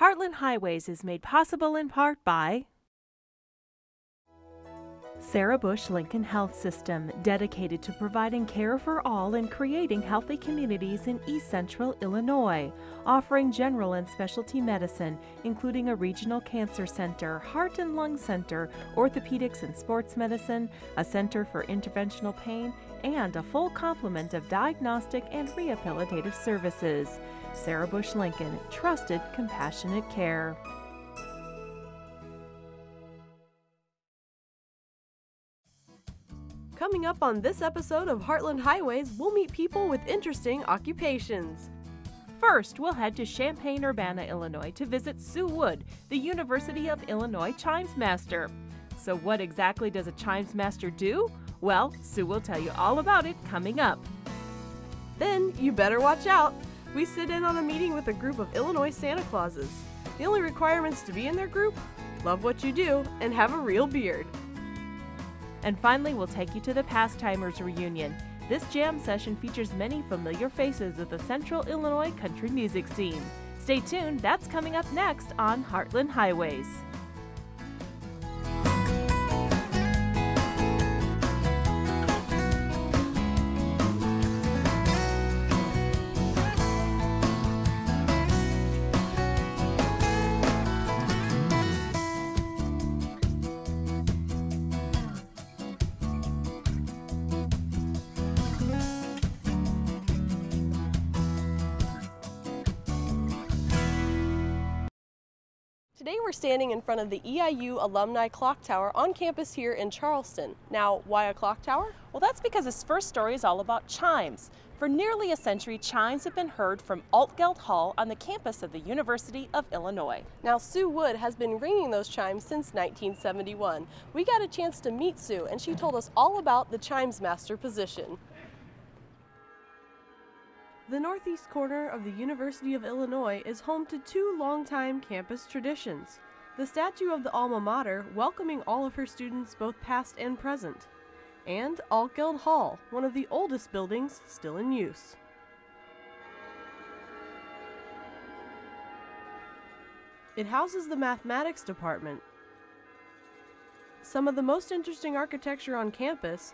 Heartland Highways is made possible in part by Sarah Bush Lincoln Health System, dedicated to providing care for all and creating healthy communities in East Central Illinois, offering general and specialty medicine, including a regional cancer center, heart and lung center, orthopedics and sports medicine, a center for interventional pain, and a full complement of diagnostic and rehabilitative services. Sarah Bush Lincoln, trusted, compassionate care. Coming up on this episode of Heartland Highways, we'll meet people with interesting occupations. First, we'll head to Champaign-Urbana, Illinois to visit Sue Wood, the University of Illinois Chimes Master. So what exactly does a Chimes Master do? Well, Sue will tell you all about it coming up. Then you better watch out. We sit in on a meeting with a group of Illinois Santa Clauses. The only requirements to be in their group? Love what you do and have a real beard. And finally, we'll take you to the Pastimers reunion. This jam session features many familiar faces of the Central Illinois country music scene. Stay tuned, that's coming up next on Heartland Highways. Today we're standing in front of the EIU Alumni Clock Tower on campus here in Charleston. Now, why a clock tower? Well, that's because this first story is all about chimes. For nearly a century, chimes have been heard from Altgeld Hall on the campus of the University of Illinois. Now, Sue Wood has been ringing those chimes since 1971. We got a chance to meet Sue, and she told us all about the Chimes Master position. The northeast corner of the University of Illinois is home to two longtime campus traditions. The statue of the alma mater welcoming all of her students both past and present, and Altgeld Hall, one of the oldest buildings still in use. It houses the mathematics department, some of the most interesting architecture on campus,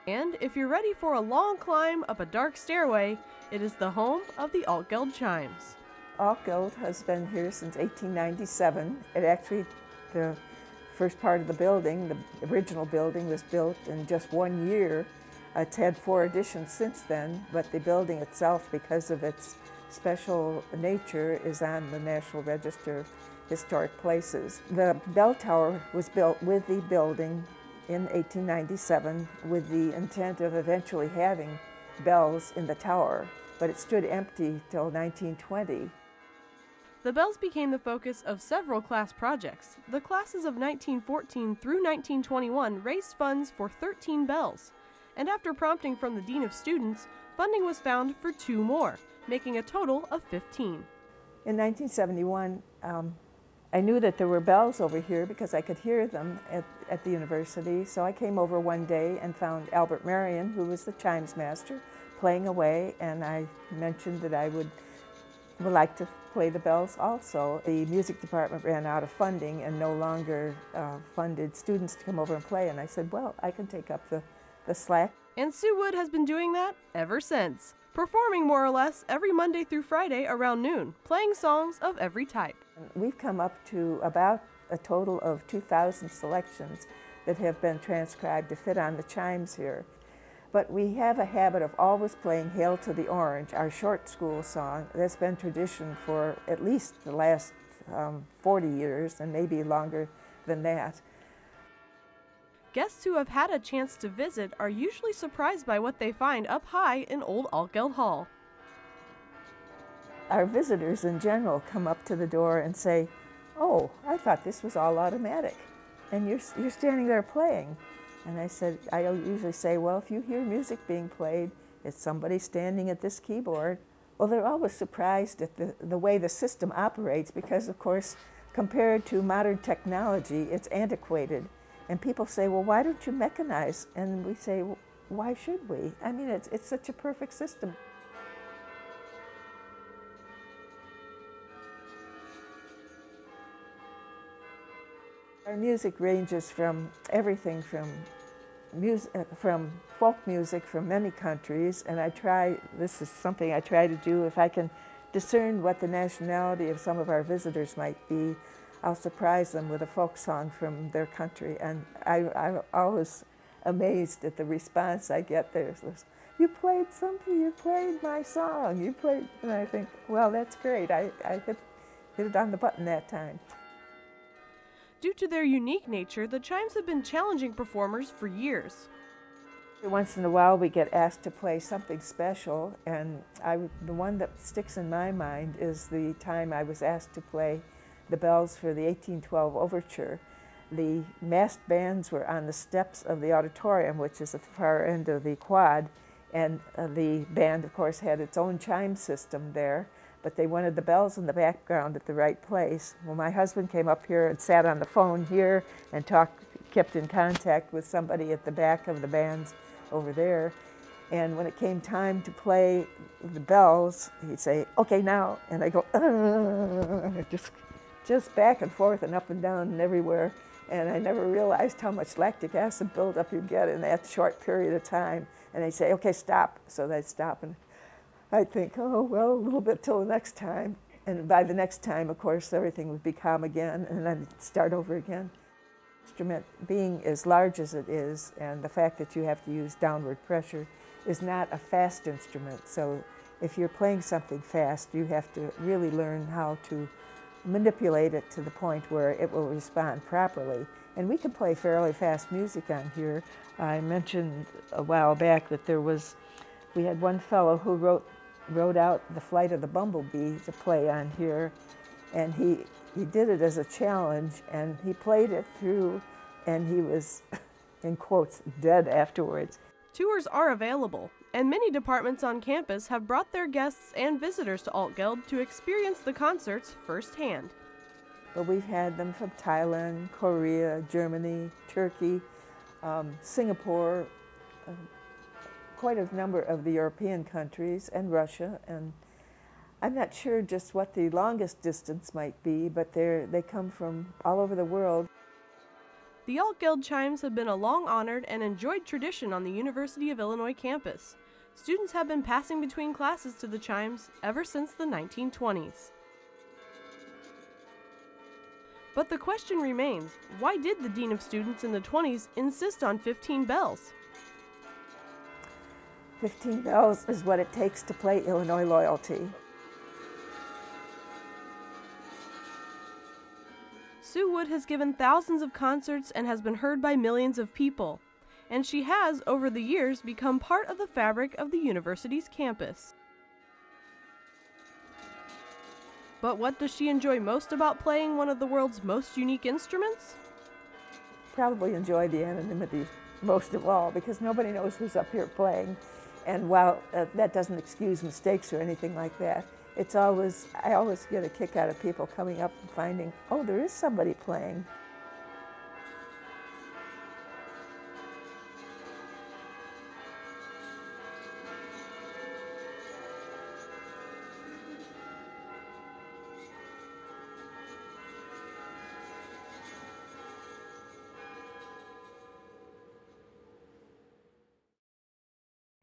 and if you're ready for a long climb up a dark stairway, it is the home of the Altgeld Chimes. Altgeld has been here since 1897. The first part of the building, the original building, was built in just 1 year. It's had 4 additions since then, but the building itself, because of its special nature, is on the National Register of Historic Places. The bell tower was built with the building in 1897 with the intent of eventually having bells in the tower, but it stood empty till 1920. The bells became the focus of several class projects. The classes of 1914 through 1921 raised funds for 13 bells, and after prompting from the Dean of Students, funding was found for 2 more, making a total of 15. In 1971, I knew that there were bells over here because I could hear them at the university, so I came over one day and found Albert Marion, who was the Chimes Master, playing away, and I mentioned that I would like to play the bells also. The music department ran out of funding and no longer funded students to come over and play, and I said, well, I can take up the slack. And Sue Wood has been doing that ever since, performing more or less every Monday through Friday around noon, playing songs of every type. We've come up to about a total of 2,000 selections that have been transcribed to fit on the chimes here. But we have a habit of always playing Hail to the Orange, our short school song. That's been tradition for at least the last 40 years and maybe longer than that. Guests who have had a chance to visit are usually surprised by what they find up high in old Altgeld Hall. Our visitors in general come up to the door and say, oh, I thought this was all automatic, and you're standing there playing. And I usually say, well, if you hear music being played, it's somebody standing at this keyboard. Well, they're always surprised at the way the system operates because, of course, compared to modern technology, it's antiquated. And people say, well, why don't you mechanize? And we say, well, why should we? I mean, it's such a perfect system. Our music ranges from everything from folk music from many countries, and this is something I try to do. If I can discern what the nationality of some of our visitors might be, I'll surprise them with a folk song from their country, and I'm always amazed at the response I get. There's this, "You played something, you played my song, you played," and I think, well, that's great. I hit it on the button that time. Due to their unique nature, the chimes have been challenging performers for years. Once in a while we get asked to play something special, and the one that sticks in my mind is the time I was asked to play the bells for the 1812 overture. The massed bands were on the steps of the auditorium, which is at the far end of the quad, and the band, of course, had its own chime system there, but they wanted the bells in the background at the right place. Well, my husband came up here and sat on the phone here and kept in contact with somebody at the back of the bands over there. And when it came time to play the bells, he'd say, "Okay, now," and I go, just back and forth and up and down and everywhere. And I never realized how much lactic acid buildup you get in that short period of time. And they'd say, "Okay, stop." So they'd stop, and I'd think, "Oh, well, a little bit till the next time." And by the next time, of course, everything would be calm again, and I'd start over again. Instrument being as large as it is, and the fact that you have to use downward pressure, is not a fast instrument. So if you're playing something fast, you have to really learn how to manipulate it to the point where it will respond properly. And we can play fairly fast music on here. I mentioned a while back that we had one fellow who wrote out The Flight of the Bumblebee to play on here, and he did it as a challenge, and he played it through, and he was, in quotes, dead afterwards. Tours are available, and many departments on campus have brought their guests and visitors to Altgeld to experience the concerts firsthand. But we've had them from Thailand, Korea, Germany, Turkey, Singapore, quite a number of the European countries, and Russia. And I'm not sure just what the longest distance might be, but they come from all over the world. The Altgeld chimes have been a long-honored and enjoyed tradition on the University of Illinois campus. Students have been passing between classes to the chimes ever since the 1920s. But the question remains, why did the Dean of Students in the 20s insist on 15 bells? 15 bells is what it takes to play Illinois Loyalty. Sue Wood has given thousands of concerts and has been heard by millions of people. And she has, over the years, become part of the fabric of the university's campus. But what does she enjoy most about playing one of the world's most unique instruments? Probably enjoy the anonymity most of all, because nobody knows who's up here playing. And while that doesn't excuse mistakes or anything like that, I always get a kick out of people coming up and finding, oh, there is somebody playing.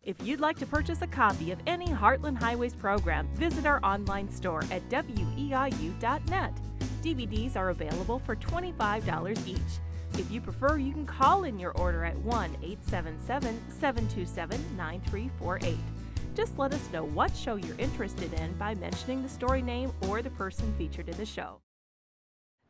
If you'd like to purchase a copy of any Heartland Highways program, visit our online store at weiu.net. DVDs are available for $25 each. If you prefer, you can call in your order at 1-877-727-9348. Just let us know what show you're interested in by mentioning the story name or the person featured in the show.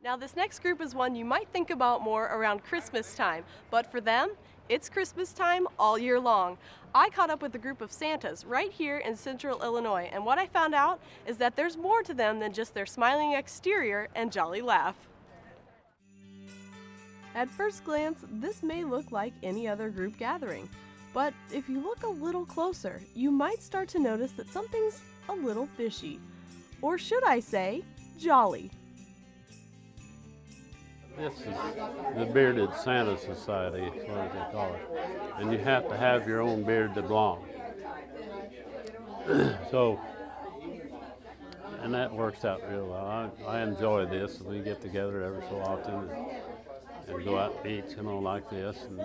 Now this next group is one you might think about more around Christmas time, but for them, it's Christmas time all year long. I caught up with a group of Santas right here in central Illinois, and what I found out is that there's more to them than just their smiling exterior and jolly laugh. At first glance, this may look like any other group gathering, but if you look a little closer, you might start to notice that something's a little fishy. Or should I say, jolly. This is the Bearded Santa Society, is what they call it. And you have to have your own beard to belong. And that works out real well. I enjoy this. We get together every so often. and go out and eat, like this, and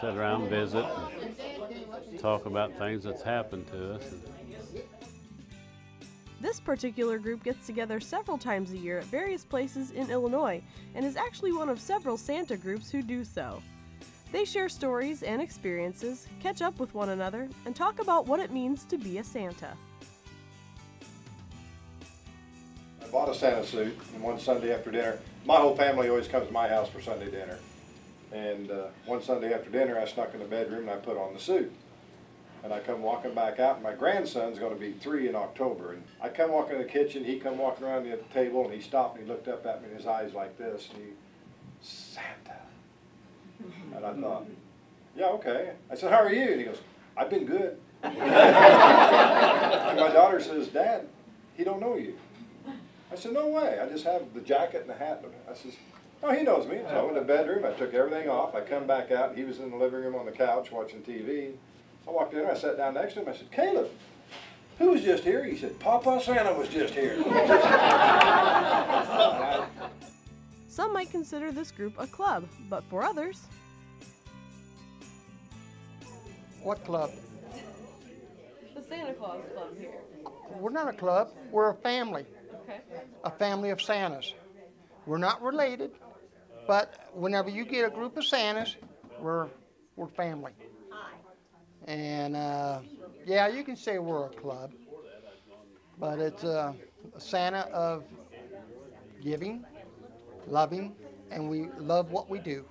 sit around and visit and talk about things that's happened to us. This particular group gets together several times a year at various places in Illinois and is actually one of several Santa groups who do so. They share stories and experiences, catch up with one another, and talk about what it means to be a Santa. I bought a Santa suit, and one Sunday after dinner, my whole family always comes to my house for Sunday dinner. And one Sunday after dinner, I snuck in the bedroom and I put on the suit. And I come walking back out, and my grandson's going to be 3 in October. And I come walking in the kitchen, he come walking around the table, and he stopped and he looked up at me, and his eyes like this, and he, Santa. And I thought, yeah, okay. I said, how are you? And he goes, I've been good. And my daughter says, Dad, he don't know you. I said, no way. I just have the jacket and the hat. I says, oh, he knows me. So I went to the bedroom. I took everything off. I come back out. He was in the living room on the couch watching TV. I walked in there. I sat down next to him. I said, Caleb, who was just here? He said, Papa Santa was just here. Some might consider this group a club, but for others... What club? The Santa Claus Club here. We're not a club. We're a family. Okay. A family of Santas. We're not related, but whenever you get a group of Santas, we're family. And yeah, you can say we're a club, but it's a Santa of giving, loving, and we love what we do.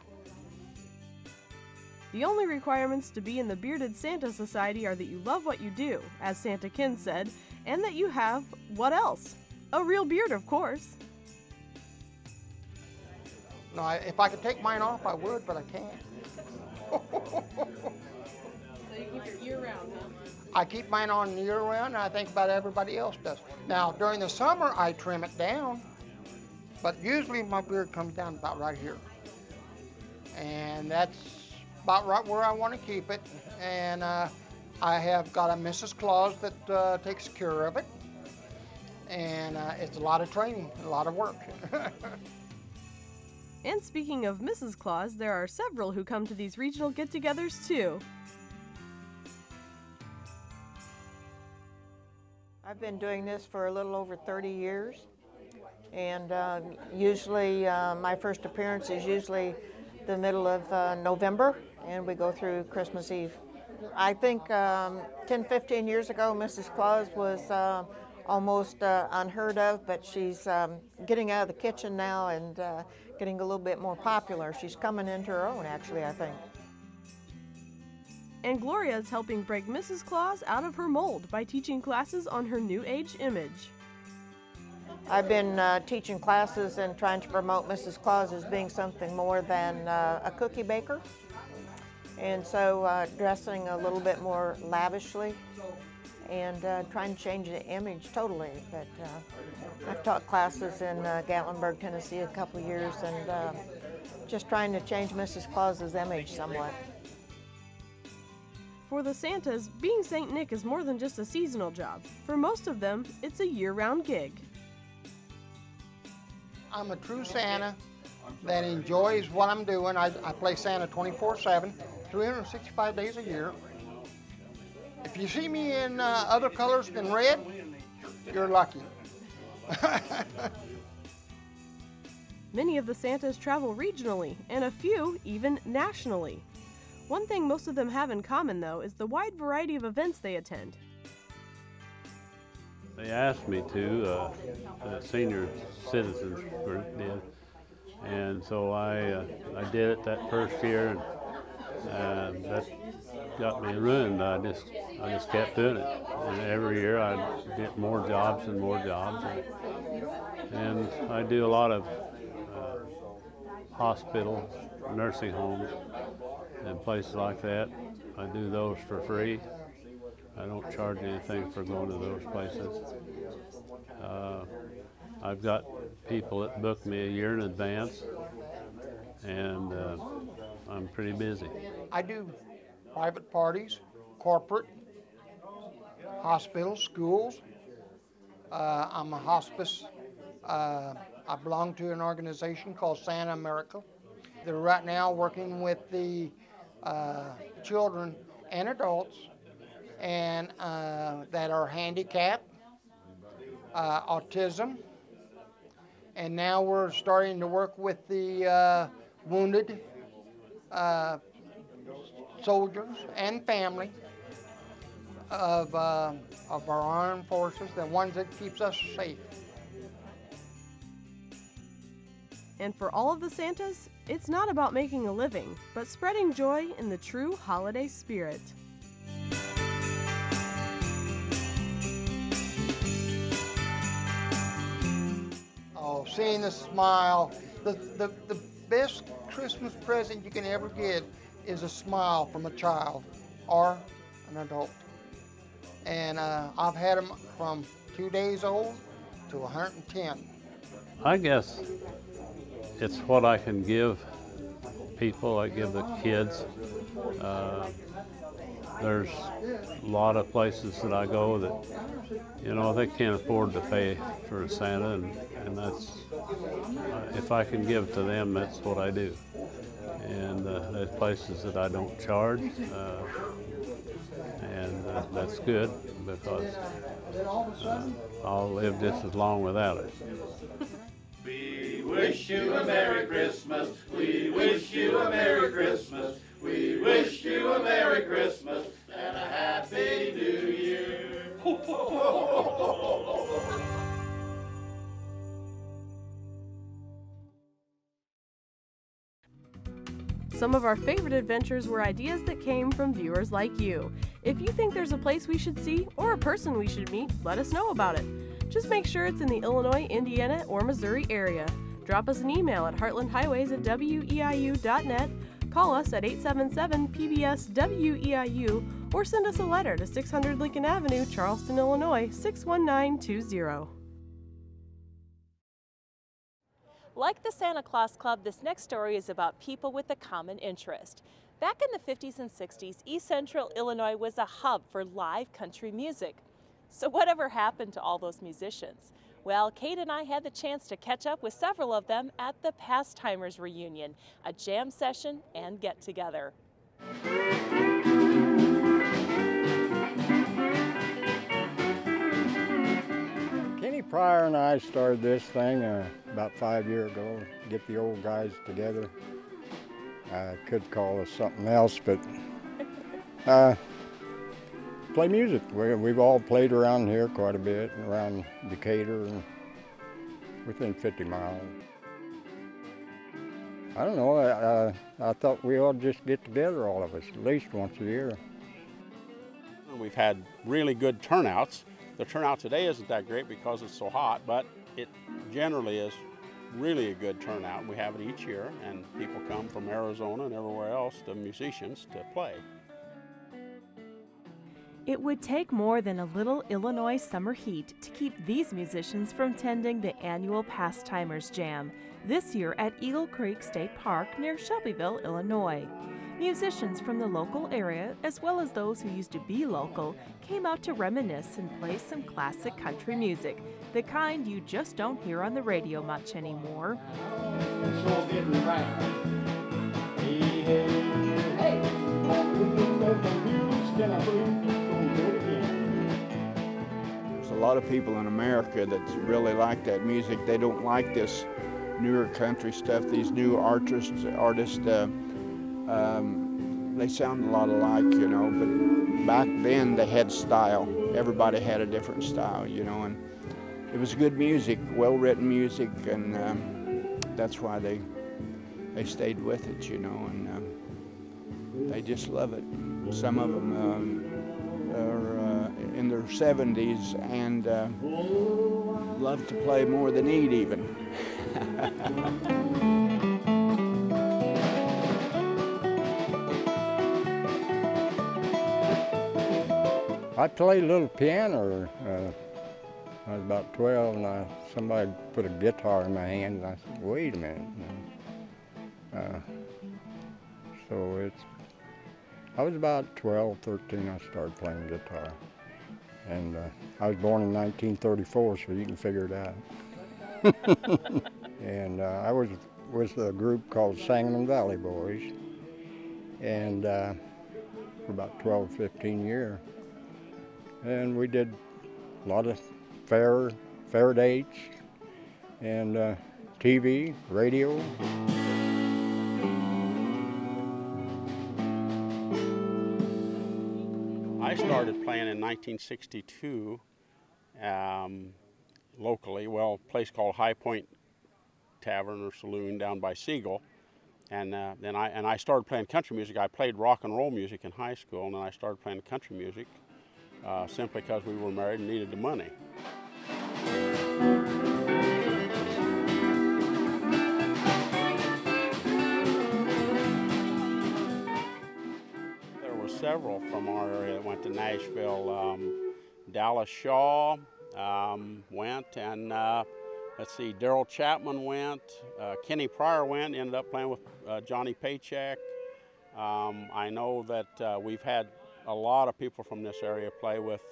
The only requirements to be in the Bearded Santa Society are that you love what you do, as Santa Kin said, and that you have, what else? A real beard, of course. No, if I could take mine off, I would, but I can't. So you keep it year-round, huh? I keep mine on year-round, and I think about everybody else does. Now, during the summer, I trim it down, but usually my beard comes down about right here. And that's about right where I want to keep it. And I have got a Mrs. Claus that takes care of it. And it's a lot of training, a lot of work. And speaking of Mrs. Claus, there are several who come to these regional get-togethers too. I've been doing this for a little over 30 years, and usually my first appearance is usually the middle of November, and we go through Christmas Eve. I think 10-15 years ago Mrs. Claus was almost unheard of, but she's getting out of the kitchen now and getting a little bit more popular. She's coming into her own, actually, I think. And Gloria is helping break Mrs. Claus out of her mold by teaching classes on her New Age image. I've been teaching classes and trying to promote Mrs. Claus as being something more than a cookie baker. And so dressing a little bit more lavishly and trying to change the image totally. But I've taught classes in Gatlinburg, Tennessee a couple of years, and just trying to change Mrs. Claus's image somewhat. For the Santas, being St. Nick is more than just a seasonal job. For most of them, it's a year-round gig. I'm a true Santa that enjoys what I'm doing. I play Santa 24/7, 365 days a year. If you see me in other colors than red, you're lucky. Many of the Santas travel regionally, and a few even nationally. One thing most of them have in common, though, is the wide variety of events they attend. They asked me to, the senior citizens group did, and so I did it that first year, and that got me ruined. I just kept doing it, and every year I get more jobs and more jobs, and I do a lot of hospitals, nursing homes, and places like that. I do those for free. I don't charge anything for going to those places. I've got people that book me a year in advance, and I'm pretty busy. I do private parties, corporate, hospitals, schools. I'm a hospice I belong to an organization called Santa America. They're right now working with the children and adults and that are handicapped, autism, and now we're starting to work with the wounded soldiers and family of our armed forces, the ones that keeps us safe. And for all of the Santas, it's not about making a living, but spreading joy in the true holiday spirit. Oh, seeing the smile, the best Christmas present you can ever get is a smile from a child or an adult. And I've had them from 2 days old to 110. I guess it's what I can give people, I give the kids. There's a lot of places that I go that, you know, they can't afford to pay for a Santa, and that's, if I can give to them, that's what I do. And there's places that I don't charge, and that's good because I'll live just as long without it. We wish you a Merry Christmas. We wish you a Merry Christmas. We wish you a Merry Christmas and a Happy New Year. Some of our favorite adventures were ideas that came from viewers like you. If you think there's a place we should see or a person we should meet, let us know about it. Just make sure it's in the Illinois, Indiana, or Missouri area. Drop us an email at heartlandhighways@weiu.net, call us at 877-PBS-WEIU, or send us a letter to 600 Lincoln Avenue, Charleston, Illinois, 61920. Like the Santa Claus Club, this next story is about people with a common interest. Back in the 50s and 60s, East Central Illinois was a hub for live country music. So whatever happened to all those musicians? Well, Kate and I had the chance to catch up with several of them at the Pastimers reunion, a jam session and get-together. Kenny Pryor and I started this thing about 5 years ago, get the old guys together. I could call us something else, but play music. We've all played around here quite a bit, around Decatur and within 50 miles. I don't know, I thought we ought to just get together, all of us, at least once a year. We've had really good turnouts. The turnout today isn't that great because it's so hot, but it generally is really a good turnout. We have it each year, and people come from Arizona and everywhere else, the musicians, to play. It would take more than a little Illinois summer heat to keep these musicians from tending the annual Pastimers Jam, this year at Eagle Creek State Park near Shelbyville, Illinois. Musicians from the local area, as well as those who used to be local, came out to reminisce and play some classic country music, the kind you just don't hear on the radio much anymore. There's a lot of people in America that really like that music. They don't like this newer country stuff, these new artists they sound a lot alike, you know, but back then they had style. Everybody had a different style, you know, and it was good music, well-written music, and that's why they stayed with it, you know, and they just love it. Some of them are in their 70s and love to play more than eat even. I played a little piano. I was about 12, and somebody put a guitar in my hand, and I said, "Wait a minute." I was about 12, 13. I started playing guitar, and I was born in 1934, so you can figure it out. And I was with a group called Sangamon Valley Boys, and for about 12, 15 years. And we did a lot of fair dates, and TV, radio. I started playing in 1962 locally, well, a place called High Point Tavern or Saloon down by Siegel. And then I started playing country music. I played rock and roll music in high school, and then I started playing country music simply because we were married and needed the money. There were several from our area that went to Nashville. Dallas Shaw went, and let's see, Daryl Chapman went, Kenny Pryor went, ended up playing with Johnny Paycheck. I know that we've had a lot of people from this area play with,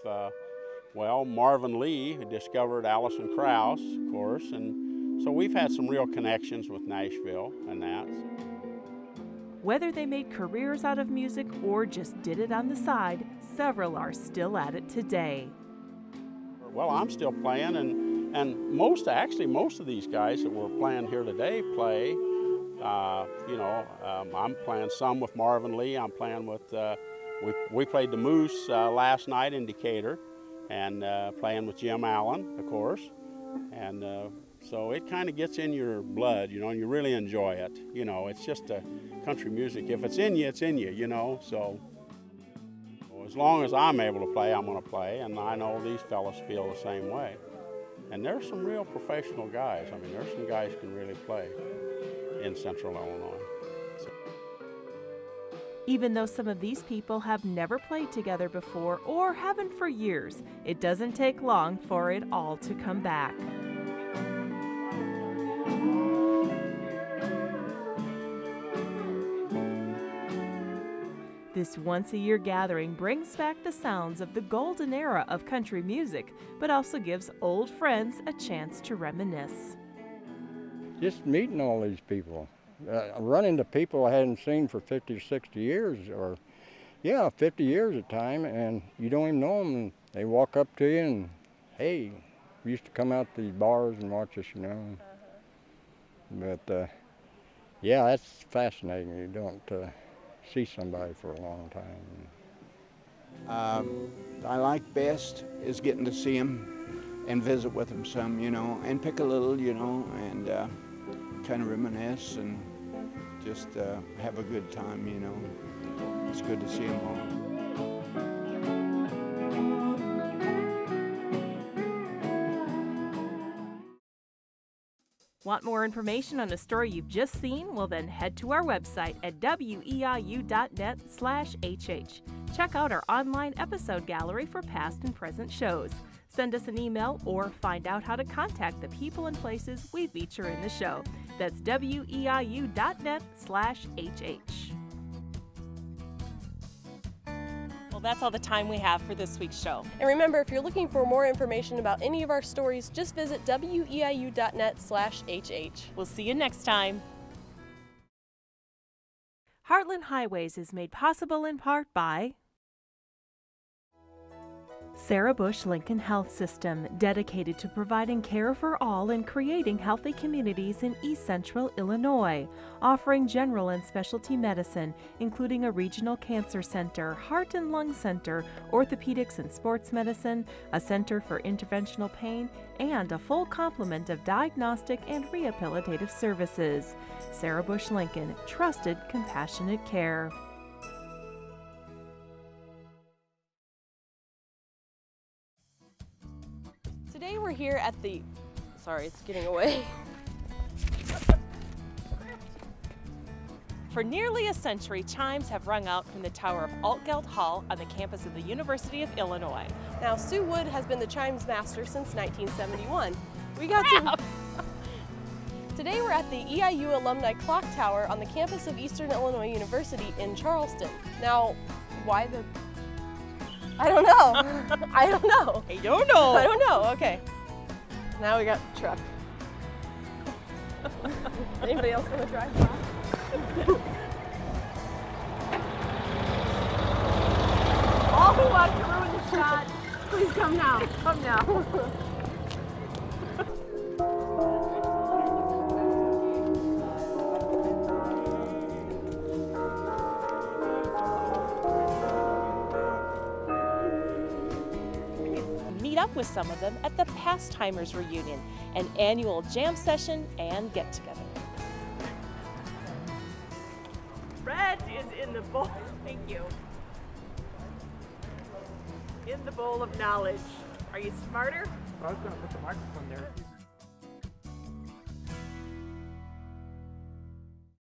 well, Marvin Lee, who discovered Alison Krauss, of course, and so we've had some real connections with Nashville and that. Whether they made careers out of music or just did it on the side, several are still at it today. Well, I'm still playing, and most of these guys that we're playing here today play. You know, I'm playing some with Marvin Lee. I'm playing with, we played the Moose last night in Decatur, and playing with Jim Allen, of course. And so it kind of gets in your blood, you know, and you really enjoy it. You know, it's just country music. If it's in you, you know, so. As long as I'm able to play, I'm going to play, and I know these fellas feel the same way. And there's some real professional guys. I mean, there's some guys who can really play in Central Illinois. So. Even though some of these people have never played together before or haven't for years, it doesn't take long for it all to come back. This once-a-year gathering brings back the sounds of the golden era of country music, but also gives old friends a chance to reminisce. Just meeting all these people. Run into people I hadn't seen for 50 or 60 years, or, yeah, 50 years at a time, and you don't even know them. And they walk up to you and, hey, we used to come out to these bars and watch us, you know. But, yeah, that's fascinating. You don't see somebody for a long time. I like best is getting to see them and visit with them some, you know, and pick a little, you know, and kind of reminisce and just have a good time, you know. It's good to see them all. Want more information on a story you've just seen? Well, then head to our website at weiu.net/hh. Check out our online episode gallery for past and present shows. Send us an email or find out how to contact the people and places we feature in the show. That's weiu.net/hh. Well, that's all the time we have for this week's show. And remember, if you're looking for more information about any of our stories, just visit weiu.net/hh. We'll see you next time. Heartland Highways is made possible in part by Sarah Bush Lincoln Health System, dedicated to providing care for all and creating healthy communities in East Central Illinois, offering general and specialty medicine, including a regional cancer center, heart and lung center, orthopedics and sports medicine, a center for interventional pain, and a full complement of diagnostic and rehabilitative services. Sarah Bush Lincoln, trusted, compassionate care. Today we're here at the, sorry, it's getting away. For nearly a century, chimes have rung out from the tower of Altgeld Hall on the campus of the University of Illinois. Now, Sue Wood has been the Chimes Master since 1971. We got to... Today we're at the EIU Alumni Clock Tower on the campus of Eastern Illinois University in Charleston. Now, why the... I don't know. I don't know. I don't know. I don't know. Okay. Now we got the truck. Anybody else want to drive by? All who want to ruin the shot, please come now. Come now. Meet up with some of them at the Pastimers reunion, an annual jam session and get-together. Red is in the bowl. Thank you. In the bowl of knowledge. Are you smarter? I was going to put the microphone there.